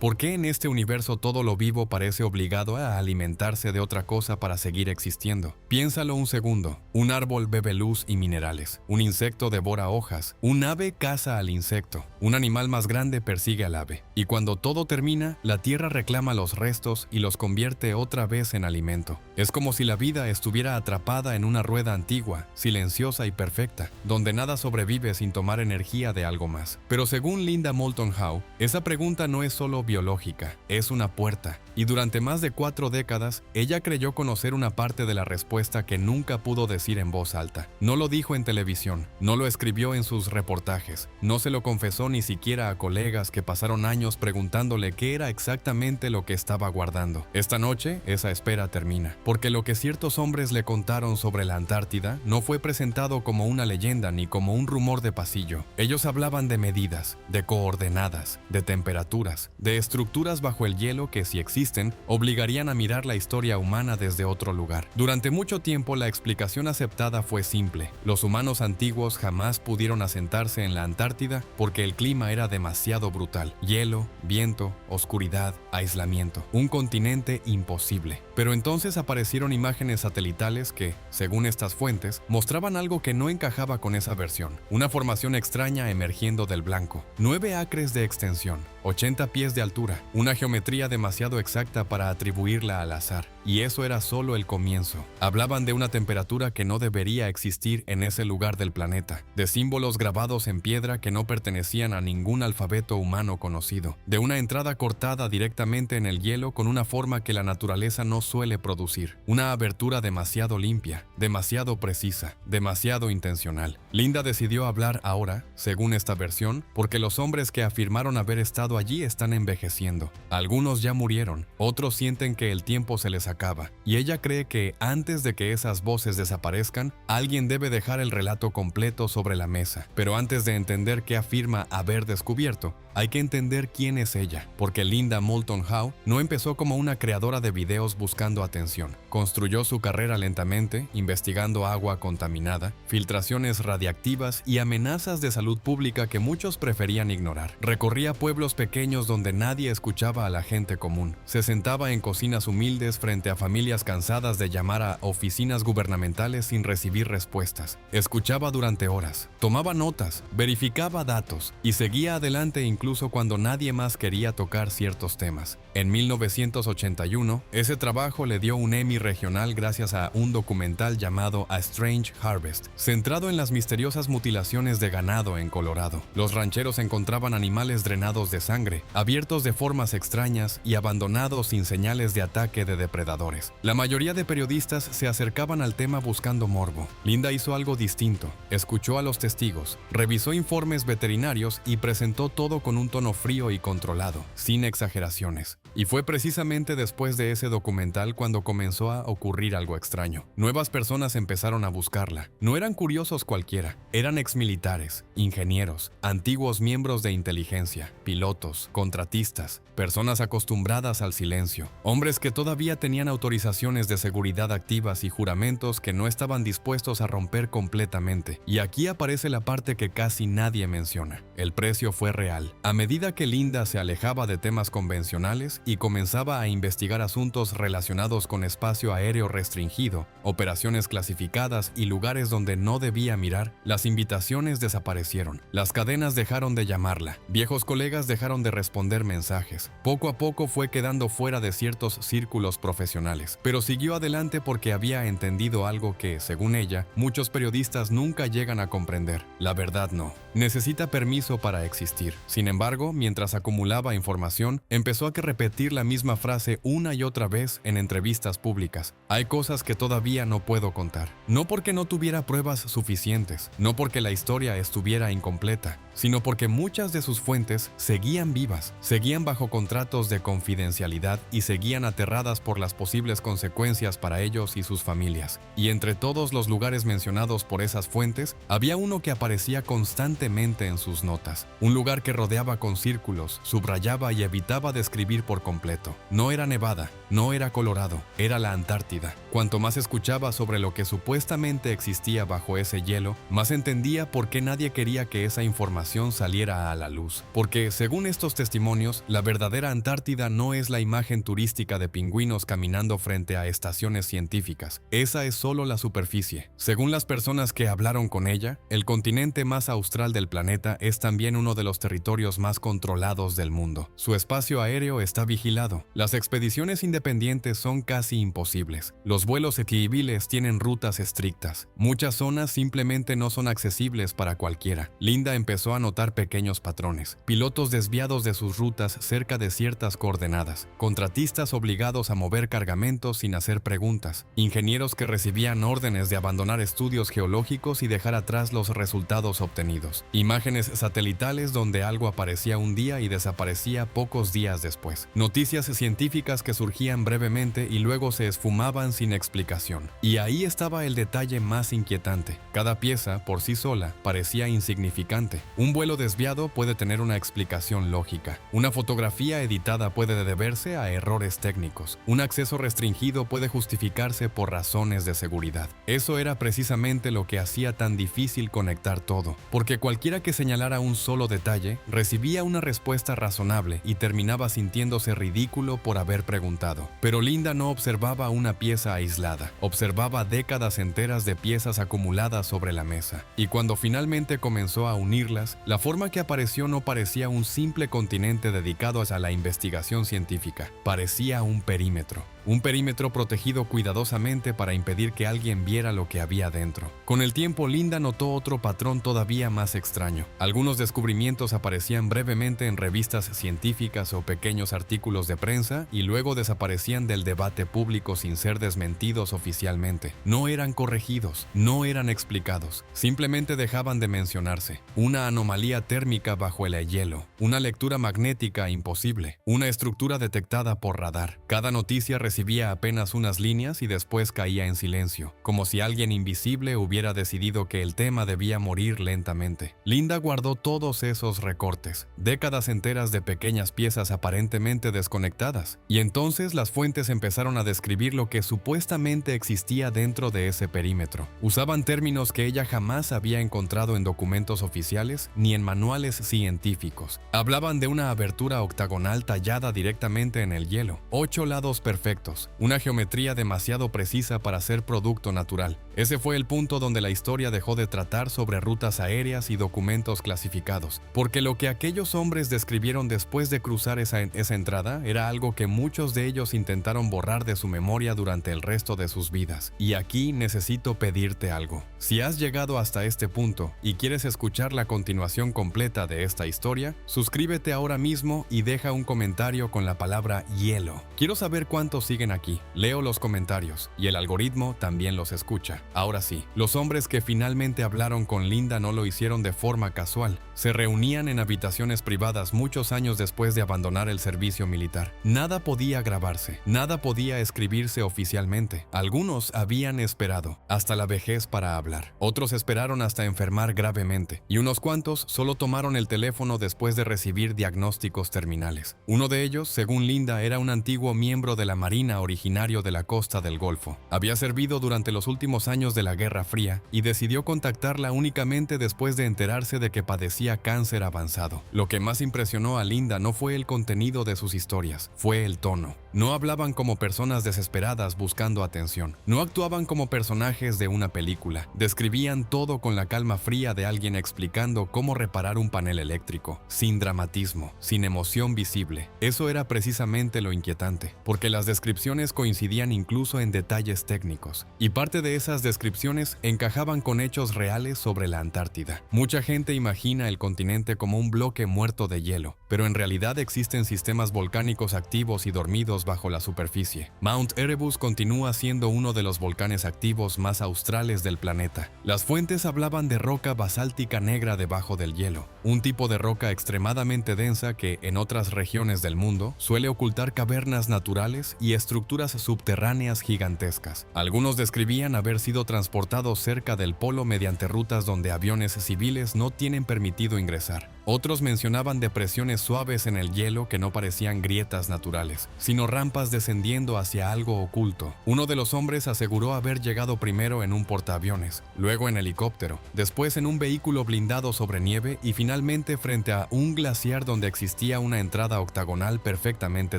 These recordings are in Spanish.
¿Por qué en este universo todo lo vivo parece obligado a alimentarse de otra cosa para seguir existiendo? Piénsalo un segundo. Un árbol bebe luz y minerales. Un insecto devora hojas. Un ave caza al insecto. Un animal más grande persigue al ave. Y cuando todo termina, la tierra reclama los restos y los convierte otra vez en alimento. Es como si la vida estuviera atrapada en una rueda antigua, silenciosa y perfecta, donde nada sobrevive sin tomar energía de algo más. Pero según Linda Moulton Howe, esa pregunta no es solo biológica, es una puerta. Y durante más de 4 décadas, ella creyó conocer una parte de la respuesta que nunca pudo decir en voz alta. No lo dijo en televisión, no lo escribió en sus reportajes, no se lo confesó ni siquiera a colegas que pasaron años preguntándole qué era exactamente lo que estaba guardando. Esta noche, esa espera termina, porque lo que ciertos hombres le contaron sobre la Antártida no fue presentado como una leyenda ni como un rumor de pasillo. Ellos hablaban de medidas, de coordenadas, de temperaturas, de estructuras bajo el hielo que, si existen, obligarían a mirar la historia humana desde otro lugar. Durante mucho tiempo la explicación aceptada fue simple. Los humanos antiguos jamás pudieron asentarse en la Antártida porque el clima era demasiado brutal. Hielo, viento, oscuridad, aislamiento. Un continente imposible. Pero entonces aparecieron imágenes satelitales que, según estas fuentes, mostraban algo que no encajaba con esa versión. Una formación extraña emergiendo del blanco. 9 acres de extensión, 80 pies de altura, una geometría demasiado exacta para atribuirla al azar. Y eso era solo el comienzo. Hablaban de una temperatura que no debería existir en ese lugar del planeta, de símbolos grabados en piedra que no pertenecían a ningún alfabeto humano conocido, de una entrada cortada directamente en el hielo con una forma que la naturaleza no suele producir, una abertura demasiado limpia, demasiado precisa, demasiado intencional. Linda decidió hablar ahora, según esta versión, porque los hombres que afirmaron haber estado allí están envejeciendo. Algunos ya murieron, otros sienten que el tiempo se les acaba, y ella cree que antes de que esas voces desaparezcan, alguien debe dejar el relato completo sobre la mesa. Pero antes de entender qué afirma haber descubierto, hay que entender quién es ella, porque Linda Moulton Howe no empezó como una creadora de videos buscando atención. Construyó su carrera lentamente, investigando agua contaminada, filtraciones radiactivas y amenazas de salud pública que muchos preferían ignorar. Recorría pueblos pequeños donde nadie escuchaba a la gente común. Se sentaba en cocinas humildes frente a familias cansadas de llamar a oficinas gubernamentales sin recibir respuestas. Escuchaba durante horas, tomaba notas, verificaba datos y seguía adelante incluso cuando nadie más quería tocar ciertos temas. En 1981, ese trabajo le dio un Emmy regional gracias a un documental llamado A Strange Harvest, centrado en las misteriosas mutilaciones de ganado en Colorado. Los rancheros encontraban animales drenados de sangre, abiertos de formas extrañas y abandonados sin señales de ataque de depredadores. La mayoría de periodistas se acercaban al tema buscando morbo. Linda hizo algo distinto. Escuchó a los testigos, revisó informes veterinarios y presentó todo con un tono frío y controlado, sin exageraciones. Y fue precisamente después de ese documental cuando comenzó a ocurrir algo extraño. Nuevas personas empezaron a buscarla. No eran curiosos cualquiera, eran exmilitares, ingenieros, antiguos miembros de inteligencia, pilotos, contratistas, personas acostumbradas al silencio, hombres que todavía tenían autorizaciones de seguridad activas y juramentos que no estaban dispuestos a romper completamente. Y aquí aparece la parte que casi nadie menciona. El precio fue real. A medida que Linda se alejaba de temas convencionales y comenzaba a investigar asuntos relacionados con espacio aéreo restringido, operaciones clasificadas y lugares donde no debía mirar, las invitaciones desaparecieron. Las cadenas dejaron de llamarla. Viejos colegas dejaron de responder mensajes. Poco a poco fue quedando fuera de ciertos círculos profesionales, pero siguió adelante porque había entendido algo que, según ella, muchos periodistas nunca llegan a comprender. La verdad no. Necesita permiso para existir. Sin embargo, mientras acumulaba información, empezó a repetir la misma frase una y otra vez en entrevistas públicas. Hay cosas que todavía no puedo contar. No porque no tuviera pruebas suficientes, no porque la historia estuviera incompleta, sino porque muchas de sus fuentes seguían vivas, seguían bajo contratos de confidencialidad y seguían aterradas por las posibles consecuencias para ellos y sus familias. Y entre todos los lugares mencionados por esas fuentes, había uno que aparecía constantemente en sus notas. Un lugar que rodeaba con círculos, subrayaba y evitaba describir por completo. No era Nevada, no era Colorado, era la Antártida. Cuanto más escuchaba sobre lo que supuestamente existía bajo ese hielo, más entendía por qué nadie quería que esa información saliera a la luz. Porque, según estos testimonios, la verdadera Antártida no es la imagen turística de pingüinos caminando frente a estaciones científicas. Esa es solo la superficie. Según las personas que hablaron con ella, el continente más austral del planeta es también uno de los territorios más controlados del mundo. Su espacio aéreo está vigilado. Las expediciones independientes son casi imposibles. Los vuelos civiles tienen rutas estrictas. Muchas zonas simplemente no son accesibles para cualquiera. Linda empezó a notar pequeños patrones. Pilotos desviados de sus rutas cerca de ciertas coordenadas. Contratistas obligados a mover cargamentos sin hacer preguntas. Ingenieros que recibían órdenes de abandonar estudios geológicos y dejar atrás los resultados obtenidos. Imágenes satelitales donde algo aparecía un día y desaparecía pocos días después. Noticias científicas que surgían brevemente y luego se esfumaban sin explicación. Y ahí estaba el detalle más inquietante. Cada pieza, por sí sola, parecía insignificante. Un vuelo desviado puede tener una explicación lógica. Una fotografía editada puede deberse a errores técnicos. Un acceso restringido puede justificarse por razones de seguridad. Eso era precisamente lo que hacía tan difícil conectar todo, porque cualquiera que señalara un solo detalle recibía una respuesta razonable y terminaba sintiéndose ridículo por haber preguntado. Pero Linda no observaba una pieza aislada, observaba décadas enteras de piezas acumuladas sobre la mesa. Y cuando finalmente comenzó a unirlas, la forma que apareció no parecía un simple continente dedicado a la investigación científica, parecía un perímetro. Un perímetro protegido cuidadosamente para impedir que alguien viera lo que había dentro. Con el tiempo, Linda notó otro patrón todavía más extraño. Algunos descubrimientos aparecían brevemente en revistas científicas o pequeños artículos de prensa y luego desaparecían del debate público sin ser desmentidos oficialmente. No eran corregidos, no eran explicados, simplemente dejaban de mencionarse. Una anomalía térmica bajo el hielo, una lectura magnética imposible, una estructura detectada por radar. Cada noticia recibía apenas unas líneas y después caía en silencio, como si alguien invisible hubiera decidido que el tema debía morir lentamente. Linda guardó todos esos recortes, décadas enteras de pequeñas piezas aparentemente desconectadas, y entonces las fuentes empezaron a describir lo que supuestamente existía dentro de ese perímetro. Usaban términos que ella jamás había encontrado en documentos oficiales ni en manuales científicos. Hablaban de una abertura octagonal tallada directamente en el hielo, 8 lados perfectos, una geometría demasiado precisa para ser producto natural. Ese fue el punto donde la historia dejó de tratar sobre rutas aéreas y documentos clasificados, porque lo que aquellos hombres describieron después de cruzar esa entrada era algo que muchos de ellos intentaron borrar de su memoria durante el resto de sus vidas. Y aquí necesito pedirte algo. Si has llegado hasta este punto y quieres escuchar la continuación completa de esta historia, suscríbete ahora mismo y deja un comentario con la palabra hielo. Quiero saber cuántos siguen aquí. Leo los comentarios y el algoritmo también los escucha. Ahora sí, los hombres que finalmente hablaron con Linda no lo hicieron de forma casual. Se reunían en habitaciones privadas muchos años después de abandonar el servicio militar. Nada podía grabarse, nada podía escribirse oficialmente. Algunos habían esperado hasta la vejez para hablar. Otros esperaron hasta enfermar gravemente. Y unos cuantos solo tomaron el teléfono después de recibir diagnósticos terminales. Uno de ellos, según Linda, era un antiguo miembro de la Marina originario de la costa del Golfo. Había servido durante los últimos años de la Guerra Fría y decidió contactarla únicamente después de enterarse de que padecía cáncer avanzado. Lo que más impresionó a Linda no fue el contenido de sus historias, fue el tono. No hablaban como personas desesperadas buscando atención. No actuaban como personajes de una película. Describían todo con la calma fría de alguien explicando cómo reparar un panel eléctrico, sin dramatismo, sin emoción visible. Eso era precisamente lo inquietante, porque las descripciones coincidían incluso en detalles técnicos. Y parte de esas estas descripciones encajaban con hechos reales sobre la Antártida. Mucha gente imagina el continente como un bloque muerto de hielo, pero en realidad existen sistemas volcánicos activos y dormidos bajo la superficie. Mount Erebus continúa siendo uno de los volcanes activos más australes del planeta. Las fuentes hablaban de roca basáltica negra debajo del hielo, un tipo de roca extremadamente densa que, en otras regiones del mundo, suele ocultar cavernas naturales y estructuras subterráneas gigantescas. Algunos describían haber sido transportados cerca del polo mediante rutas donde aviones civiles no tienen permitido ingresar. Otros mencionaban depresiones suaves en el hielo que no parecían grietas naturales, sino rampas descendiendo hacia algo oculto. Uno de los hombres aseguró haber llegado primero en un portaaviones, luego en helicóptero, después en un vehículo blindado sobre nieve y finalmente frente a un glaciar donde existía una entrada octagonal perfectamente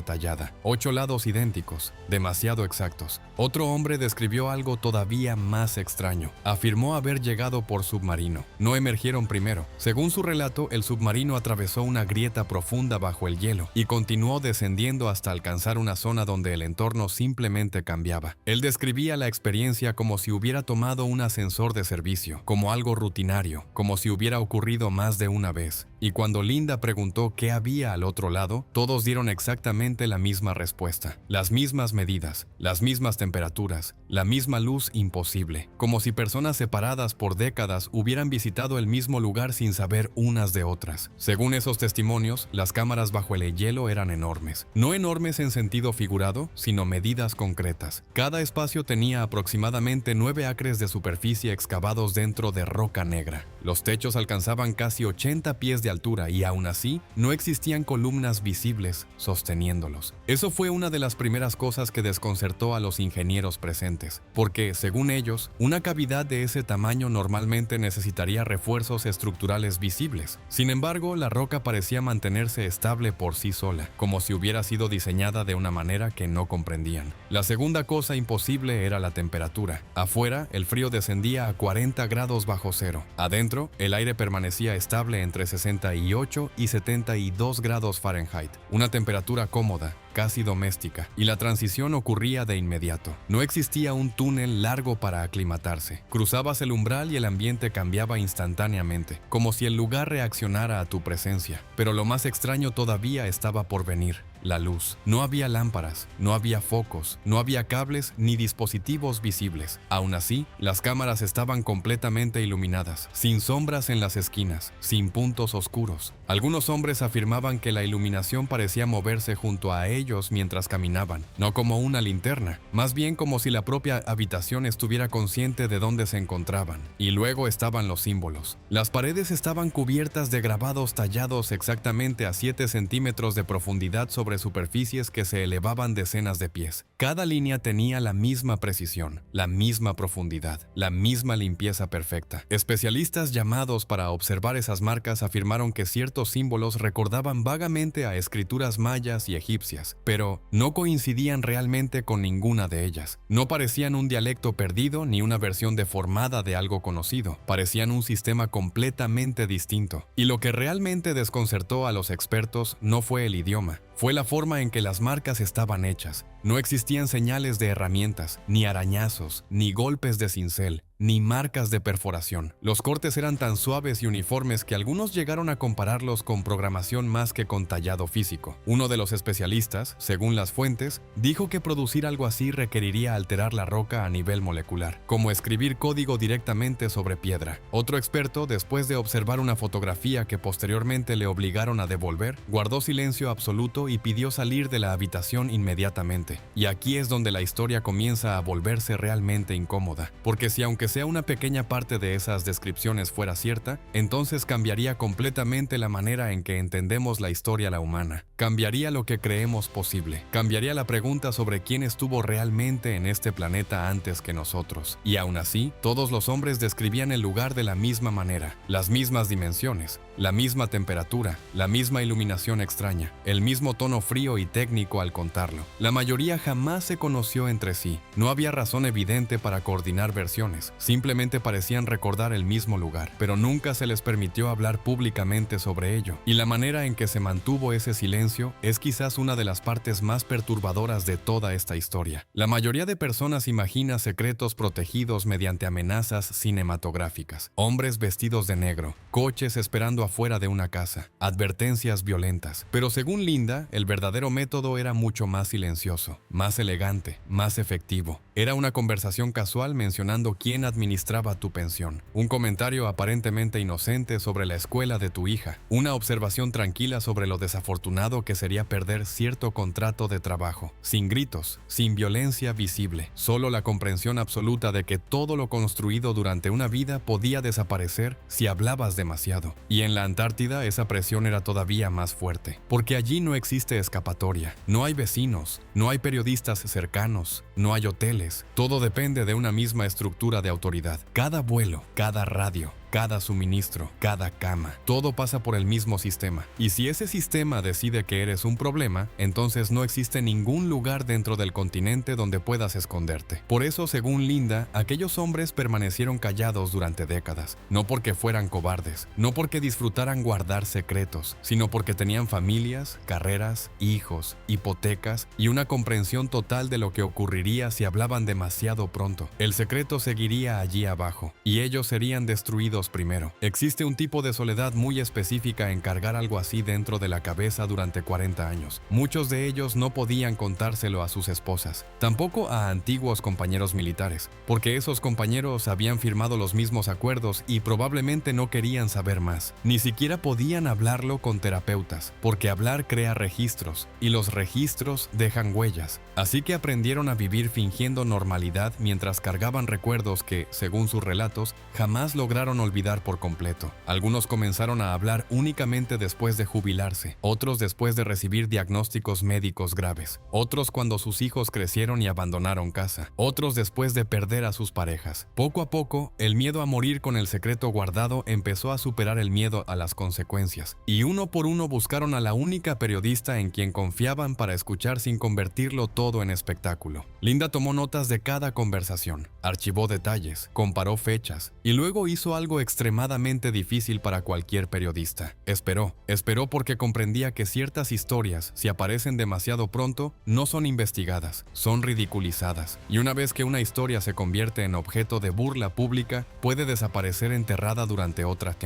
tallada. 8 lados idénticos, demasiado exactos. Otro hombre describió algo todavía más extraño. Afirmó haber llegado por submarino. No emergieron primero. Según su relato, el submarino atravesó una grieta profunda bajo el hielo y continuó descendiendo hasta alcanzar una zona donde el entorno simplemente cambiaba. Él describía la experiencia como si hubiera tomado un ascensor de servicio, como algo rutinario, como si hubiera ocurrido más de una vez. Y cuando Linda preguntó qué había al otro lado, todos dieron exactamente la misma respuesta. Las mismas medidas, las mismas temperaturas, la misma luz imposible. Como si personas separadas por décadas hubieran visitado el mismo lugar sin saber unas de otras. Según esos testimonios, las cámaras bajo el hielo eran enormes. No enormes en sentido figurado, sino medidas concretas. Cada espacio tenía aproximadamente 9 acres de superficie excavados dentro de roca negra. Los techos alcanzaban casi 80 pies de altura y aún así no existían columnas visibles sosteniéndolos. Eso fue una de las primeras cosas que desconcertó a los ingenieros presentes, porque, según ellos, una cavidad de ese tamaño normalmente necesitaría refuerzos estructurales visibles. Sin embargo, la roca parecía mantenerse estable por sí sola, como si hubiera sido diseñada de una manera que no comprendían. La segunda cosa imposible era la temperatura. Afuera, el frío descendía a 40 grados bajo cero. Adentro, el aire permanecía estable entre 68 y 72 grados Fahrenheit, una temperatura cómoda, casi doméstica, y la transición ocurría de inmediato. No existía un túnel largo para aclimatarse. Cruzabas el umbral y el ambiente cambiaba instantáneamente, como si el lugar reaccionara a tu presencia. Pero lo más extraño todavía estaba por venir. La luz. No había lámparas, no había focos, no había cables ni dispositivos visibles. Aún así, las cámaras estaban completamente iluminadas, sin sombras en las esquinas, sin puntos oscuros. Algunos hombres afirmaban que la iluminación parecía moverse junto a ellos mientras caminaban, no como una linterna, más bien como si la propia habitación estuviera consciente de dónde se encontraban. Y luego estaban los símbolos. Las paredes estaban cubiertas de grabados tallados exactamente a 7 centímetros de profundidad sobre superficies que se elevaban decenas de pies. Cada línea tenía la misma precisión, la misma profundidad, la misma limpieza perfecta. Especialistas llamados para observar esas marcas afirmaron que ciertos símbolos recordaban vagamente a escrituras mayas y egipcias, pero no coincidían realmente con ninguna de ellas. No parecían un dialecto perdido ni una versión deformada de algo conocido. Parecían un sistema completamente distinto. Y lo que realmente desconcertó a los expertos no fue el idioma, fue la forma en que las marcas estaban hechas. No existían señales de herramientas, ni arañazos, ni golpes de cincel, ni marcas de perforación. Los cortes eran tan suaves y uniformes que algunos llegaron a compararlos con programación más que con tallado físico. Uno de los especialistas, según las fuentes, dijo que producir algo así requeriría alterar la roca a nivel molecular, como escribir código directamente sobre piedra. Otro experto, después de observar una fotografía que posteriormente le obligaron a devolver, guardó silencio absoluto y pidió salir de la habitación inmediatamente. Y aquí es donde la historia comienza a volverse realmente incómoda, porque si aunque sea una pequeña parte de esas descripciones fuera cierta, entonces cambiaría completamente la manera en que entendemos la historia la humana. Cambiaría lo que creemos posible. Cambiaría la pregunta sobre quién estuvo realmente en este planeta antes que nosotros. Y aún así, todos los hombres describían el lugar de la misma manera, las mismas dimensiones, la misma temperatura, la misma iluminación extraña, el mismo tono frío y técnico al contarlo. La mayoría jamás se conoció entre sí. No había razón evidente para coordinar versiones. simplemente parecían recordar el mismo lugar, pero nunca se les permitió hablar públicamente sobre ello, y la manera en que se mantuvo ese silencio es quizás una de las partes más perturbadoras de toda esta historia. La mayoría de personas imagina secretos protegidos mediante amenazas cinematográficas, hombres vestidos de negro, coches esperando afuera de una casa, advertencias violentas, pero según Linda, el verdadero método era mucho más silencioso, más elegante, más efectivo. Era una conversación casual mencionando quién administraba tu pensión, un comentario aparentemente inocente sobre la escuela de tu hija, una observación tranquila sobre lo desafortunado que sería perder cierto contrato de trabajo, sin gritos, sin violencia visible, solo la comprensión absoluta de que todo lo construido durante una vida podía desaparecer si hablabas demasiado. Y en la Antártida esa presión era todavía más fuerte, porque allí no existe escapatoria, no hay vecinos, no hay periodistas cercanos, no hay hoteles, todo depende de una misma estructura de autoridad. Cada vuelo, cada radio, cada suministro, cada cama, todo pasa por el mismo sistema. Y si ese sistema decide que eres un problema, entonces no existe ningún lugar dentro del continente donde puedas esconderte. Por eso, según Linda, aquellos hombres permanecieron callados durante décadas, no porque fueran cobardes, no porque disfrutaran guardar secretos, sino porque tenían familias, carreras, hijos, hipotecas y una comprensión total de lo que ocurriría si hablaban demasiado pronto. El secreto seguiría allí abajo, y ellos serían destruidos primero. Existe un tipo de soledad muy específica en cargar algo así dentro de la cabeza durante 40 años. Muchos de ellos no podían contárselo a sus esposas, tampoco a antiguos compañeros militares, porque esos compañeros habían firmado los mismos acuerdos y probablemente no querían saber más. Ni siquiera podían hablarlo con terapeutas, porque hablar crea registros, y los registros dejan huellas. Así que aprendieron a vivir fingiendo normalidad mientras cargaban recuerdos que, según sus relatos, jamás lograron olvidar por completo. Algunos comenzaron a hablar únicamente después de jubilarse, otros después de recibir diagnósticos médicos graves, otros cuando sus hijos crecieron y abandonaron casa, otros después de perder a sus parejas. Poco a poco, el miedo a morir con el secreto guardado empezó a superar el miedo a las consecuencias, y uno por uno buscaron a la única periodista en quien confiaban para escuchar sin convertirlo todo en espectáculo. Linda tomó notas de cada conversación, archivó detalles, comparó fechas, y luego hizo algo extremadamente difícil para cualquier periodista. Esperó porque comprendía que ciertas historias, si aparecen demasiado pronto, no son investigadas, son ridiculizadas. Y una vez que una historia se convierte en objeto de burla pública, puede desaparecer enterrada durante otra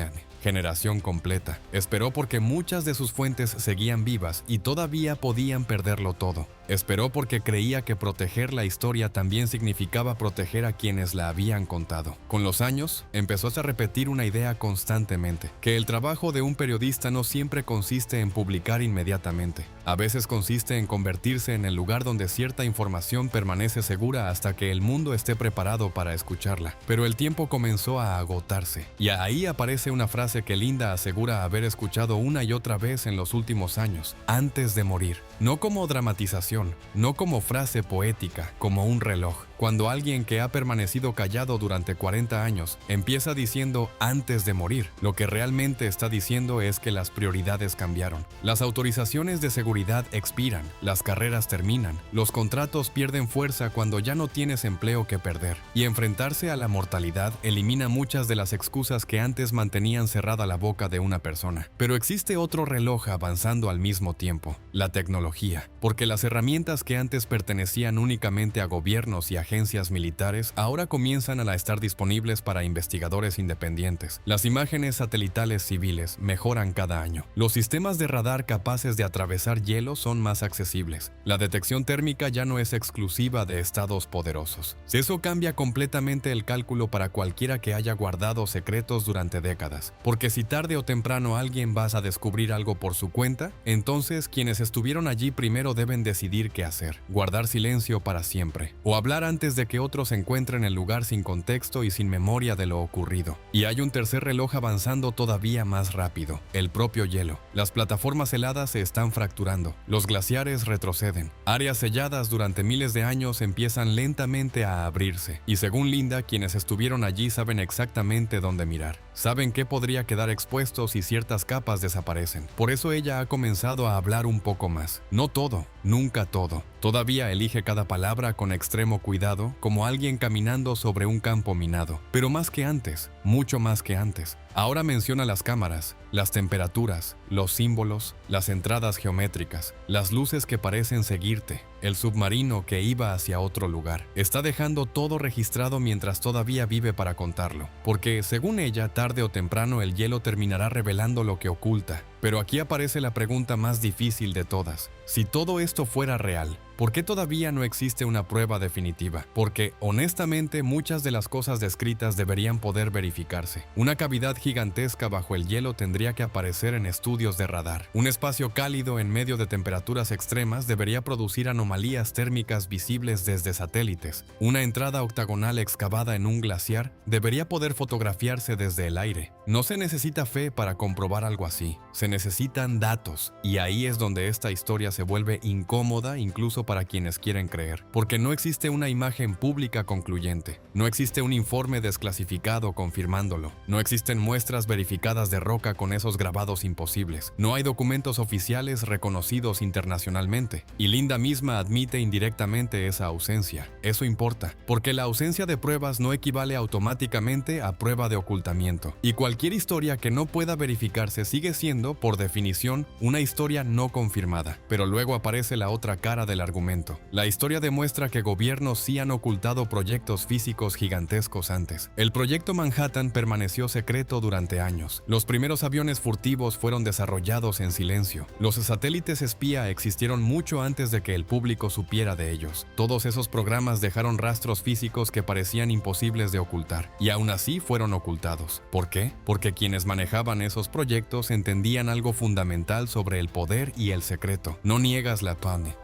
generación completa. Esperó porque muchas de sus fuentes seguían vivas y todavía podían perderlo todo. Esperó porque creía que proteger la historia también significaba proteger a quienes la habían contado. Con los años, empezó a repetir una idea constantemente, que el trabajo de un periodista no siempre consiste en publicar inmediatamente. A veces consiste en convertirse en el lugar donde cierta información permanece segura hasta que el mundo esté preparado para escucharla. Pero el tiempo comenzó a agotarse, y ahí aparece una frase que Linda asegura haber escuchado una y otra vez en los últimos años, antes de morir. No como dramatización, no como frase poética, como un reloj. Cuando alguien que ha permanecido callado durante 40 años empieza diciendo antes de morir, lo que realmente está diciendo es que las prioridades cambiaron. Las autorizaciones de seguridad expiran, las carreras terminan, los contratos pierden fuerza cuando ya no tienes empleo que perder. Y enfrentarse a la mortalidad elimina muchas de las excusas que antes mantenían cerrada la boca de una persona. Pero existe otro reloj avanzando al mismo tiempo, la tecnología, porque las herramientas que antes pertenecían únicamente a gobiernos y agencias militares ahora comienzan a estar disponibles para investigadores independientes. Las imágenes satelitales civiles mejoran cada año. Los sistemas de radar capaces de atravesar hielo son más accesibles. La detección térmica ya no es exclusiva de estados poderosos. Eso cambia completamente el cálculo para cualquiera que haya guardado secretos durante décadas. Porque si tarde o temprano alguien va a descubrir algo por su cuenta, entonces quienes estuvieron allí primero deben decidir qué hacer. Guardar silencio para siempre. O hablar antes de que otros encuentren el lugar sin contexto y sin memoria de lo ocurrido. Y hay un tercer reloj avanzando todavía más rápido, el propio hielo. Las plataformas heladas se están fracturando, los glaciares retroceden, áreas selladas durante miles de años empiezan lentamente a abrirse, y según Linda, quienes estuvieron allí saben exactamente dónde mirar. Saben qué podría quedar expuesto si ciertas capas desaparecen. Por eso ella ha comenzado a hablar un poco más. No todo, nunca todo. Todavía elige cada palabra con extremo cuidado, como alguien caminando sobre un campo minado. Pero más que antes, mucho más que antes. Ahora menciona las cámaras, las temperaturas, los símbolos, las entradas geométricas, las luces que parecen seguirte, el submarino que iba hacia otro lugar. Está dejando todo registrado mientras todavía vive para contarlo. Porque, según ella, tarde o temprano el hielo terminará revelando lo que oculta. Pero aquí aparece la pregunta más difícil de todas. Si todo esto fuera real, ¿por qué todavía no existe una prueba definitiva? Porque, honestamente, muchas de las cosas descritas deberían poder verificarse. Una cavidad gigantesca bajo el hielo tendría que aparecer en estudios de radar. Un espacio cálido en medio de temperaturas extremas debería producir anomalías térmicas visibles desde satélites. Una entrada octagonal excavada en un glaciar debería poder fotografiarse desde el aire. No se necesita fe para comprobar algo así. Se necesitan datos, y ahí es donde esta historia se vuelve incómoda incluso para quienes quieren creer, porque no existe una imagen pública concluyente, no existe un informe desclasificado confirmándolo, no existen muestras verificadas de roca con esos grabados imposibles, no hay documentos oficiales reconocidos internacionalmente, y Linda misma admite indirectamente esa ausencia. Eso importa, porque la ausencia de pruebas no equivale automáticamente a prueba de ocultamiento, y cualquier historia que no pueda verificarse sigue siendo, por definición, una historia no confirmada. Pero luego aparece la otra cara del argumento. La historia demuestra que gobiernos sí han ocultado proyectos físicos gigantescos antes. El proyecto Manhattan permaneció secreto durante años. Los primeros aviones furtivos fueron desarrollados en silencio. Los satélites espía existieron mucho antes de que el público supiera de ellos. Todos esos programas dejaron rastros físicos que parecían imposibles de ocultar. Y aún así fueron ocultados. ¿Por qué? Porque quienes manejaban esos proyectos entendían algo fundamental sobre el poder y el secreto. No niegas la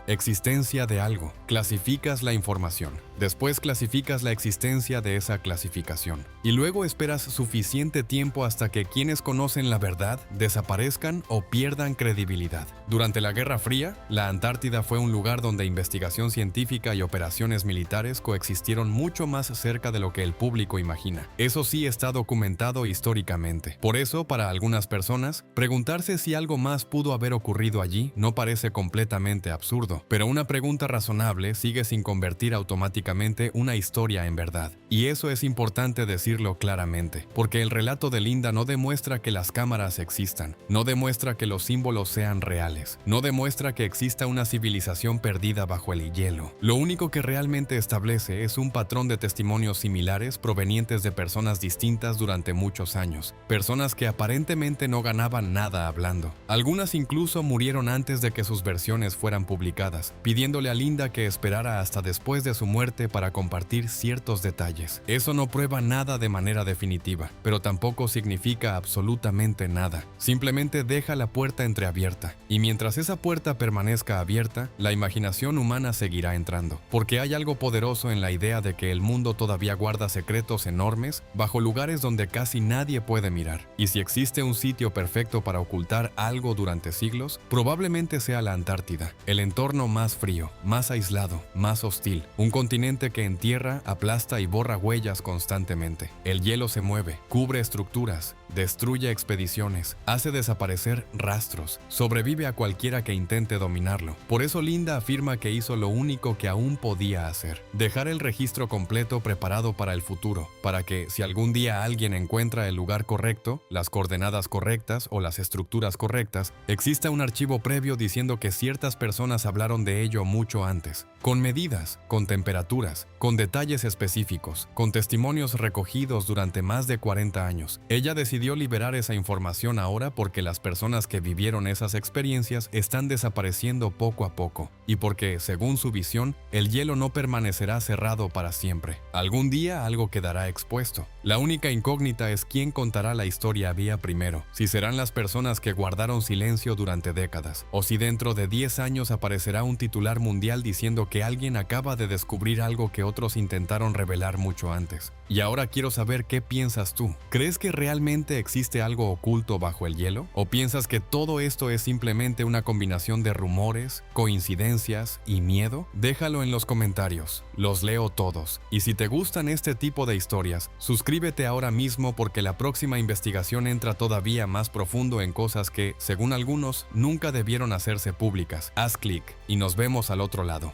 existencia de algo, clasificas la información. Después clasificas la existencia de esa clasificación. Y luego esperas suficiente tiempo hasta que quienes conocen la verdad desaparezcan o pierdan credibilidad. Durante la Guerra Fría, la Antártida fue un lugar donde investigación científica y operaciones militares coexistieron mucho más cerca de lo que el público imagina. Eso sí está documentado históricamente. Por eso, para algunas personas, preguntarse si algo más pudo haber ocurrido allí no parece completamente absurdo. Pero una pregunta razonable sigue sin convertir automáticamente una historia en verdad. Y eso es importante decirlo claramente, porque el relato de Linda no demuestra que las cámaras existan, no demuestra que los símbolos sean reales, no demuestra que exista una civilización perdida bajo el hielo. Lo único que realmente establece es un patrón de testimonios similares provenientes de personas distintas durante muchos años, personas que aparentemente no ganaban nada hablando. Algunas incluso murieron antes de que sus versiones fueran publicadas, pidiéndole a Linda que esperara hasta después de su muerte para compartir ciertos detalles. Eso no prueba nada de manera definitiva, pero tampoco significa absolutamente nada. Simplemente deja la puerta entreabierta, y mientras esa puerta permanezca abierta, la imaginación humana seguirá entrando, porque hay algo poderoso en la idea de que el mundo todavía guarda secretos enormes bajo lugares donde casi nadie puede mirar. Y si existe un sitio perfecto para ocultar algo durante siglos, probablemente sea la Antártida, el entorno más frío, más aislado, más hostil, un continente que entierra, aplasta y borra huellas constantemente. El hielo se mueve, cubre estructuras, destruye expediciones, hace desaparecer rastros, sobrevive a cualquiera que intente dominarlo. Por eso Linda afirma que hizo lo único que aún podía hacer: dejar el registro completo preparado para el futuro, para que, si algún día alguien encuentra el lugar correcto, las coordenadas correctas o las estructuras correctas, exista un archivo previo diciendo que ciertas personas hablaron de ello mucho antes, con medidas, con temperaturas, con detalles específicos, con testimonios recogidos durante más de 40 años. Ella decidió liberar esa información ahora porque las personas que vivieron esas experiencias están desapareciendo poco a poco, y porque, según su visión, el hielo no permanecerá cerrado para siempre. Algún día algo quedará expuesto. La única incógnita es quién contará la historia vía primero, si serán las personas que guardaron silencio durante décadas, o si dentro de 10 años aparecerá un titular mundial diciendo que alguien acaba de descubrir algo que otros intentaron revelar mucho antes. Y ahora quiero saber qué piensas tú. ¿Crees que realmente existe algo oculto bajo el hielo? ¿O piensas que todo esto es simplemente una combinación de rumores, coincidencias y miedo? Déjalo en los comentarios. Los leo todos. Y si te gustan este tipo de historias, suscríbete ahora mismo porque la próxima investigación entra todavía más profundo en cosas que, según algunos, nunca debieron hacerse públicas. Haz clic y nos vemos al otro lado.